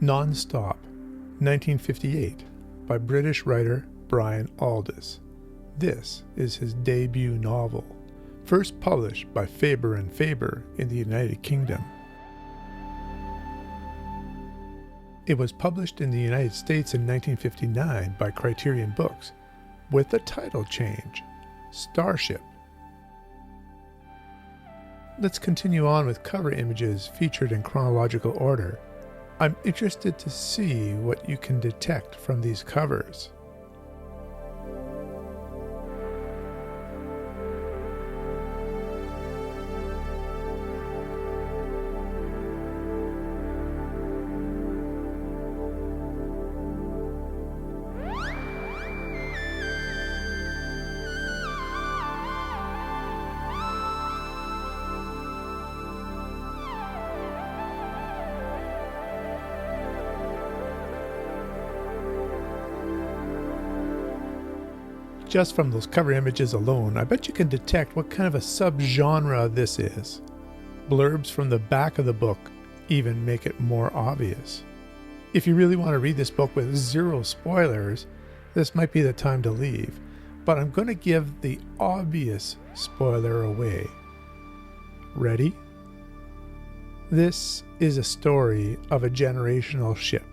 Non-Stop, 1958, by British writer Brian Aldiss. This is his debut novel, first published by Faber and Faber in the United Kingdom. It was published in the United States in 1959 by Criterion Books, with a title change, Starship. Let's continue on with cover images featured in chronological order. I'm interested to see what you can detect from these covers. Just from those cover images alone, I bet you can detect what kind of a subgenre this is. Blurbs from the back of the book even make it more obvious. If you really want to read this book with zero spoilers, this might be the time to leave, but I'm going to give the obvious spoiler away. Ready? This is a story of a generational ship.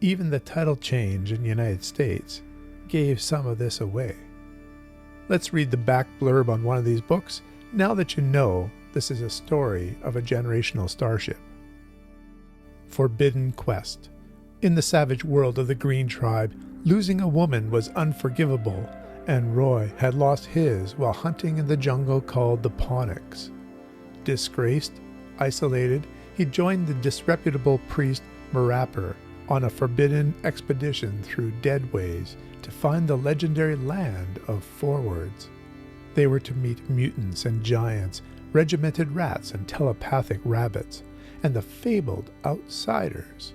Even the title change in the United States gave some of this away. Let's read the back blurb on one of these books, now that you know this is a story of a generational starship. Forbidden Quest. In the savage world of the Green Tribe, losing a woman was unforgivable, and Roy had lost his while hunting in the jungle called the Ponics. Disgraced, isolated, he joined the disreputable priest Marapper on a forbidden expedition through deadways to find the legendary land of Forwards. They were to meet mutants and giants, regimented rats and telepathic rabbits, and the fabled outsiders.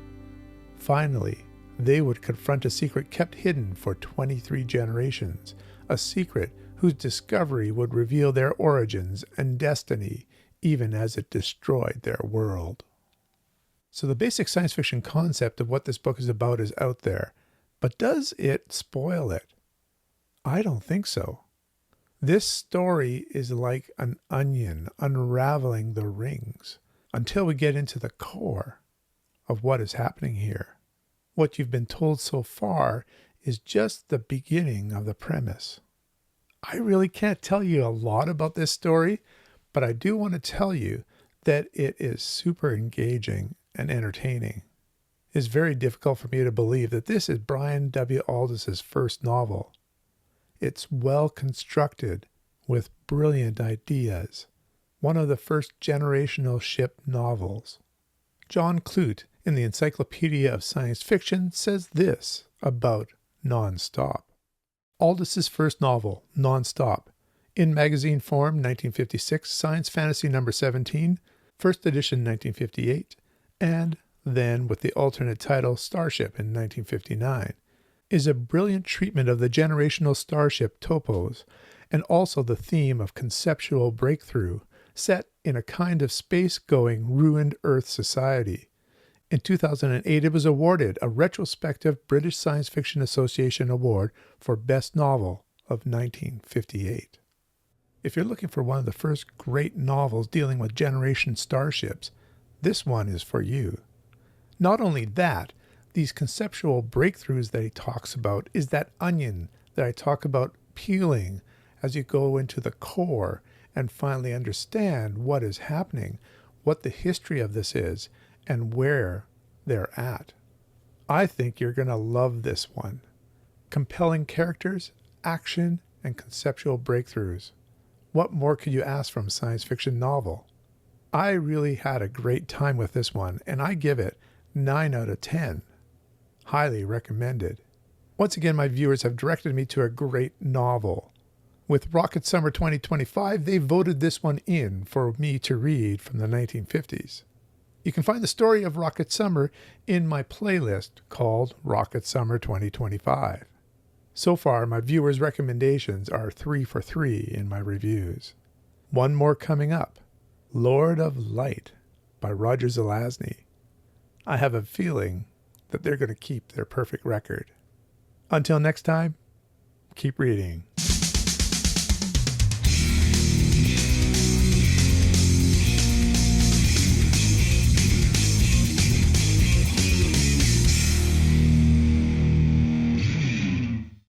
Finally, they would confront a secret kept hidden for 23 generations, a secret whose discovery would reveal their origins and destiny even as it destroyed their world. So the basic science fiction concept of what this book is about is out there, but does it spoil it? I don't think so. This story is like an onion unraveling the rings until we get into the core of what is happening here. What you've been told so far is just the beginning of the premise. I really can't tell you a lot about this story, but I do want to tell you that it is super engaging and entertaining. It's very difficult for me to believe that this is Brian W. Aldiss's first novel. It's well constructed with brilliant ideas. One of the first generational ship novels. John Clute in the Encyclopedia of Science Fiction says this about Non-Stop. Aldiss's first novel, Non-Stop, in magazine form 1956, Science Fantasy number 17, first edition 1958, and then with the alternate title Starship in 1959, is a brilliant treatment of the generational starship topos and also the theme of conceptual breakthrough set in a kind of space-going ruined Earth society. In 2008, it was awarded a retrospective British Science Fiction Association Award for Best Novel of 1958. If you're looking for one of the first great novels dealing with generation starships, this one is for you. Not only that, these conceptual breakthroughs that he talks about is that onion that I talk about peeling as you go into the core and finally understand what is happening, what the history of this is, and where they're at. I think you're going to love this one. Compelling characters, action, and conceptual breakthroughs. What more could you ask from a science fiction novel? I really had a great time with this one, and I give it 9 out of 10. Highly recommended. Once again, my viewers have directed me to a great novel. With Rocket Summer 2025, they voted this one in for me to read from the 1950s. You can find the story of Rocket Summer in my playlist called Rocket Summer 2025. So far, my viewers' recommendations are 3 for 3 in my reviews. One more coming up, Lord of Light by Roger Zelazny. I have a feeling that they're going to keep their perfect record. Until next time, keep reading.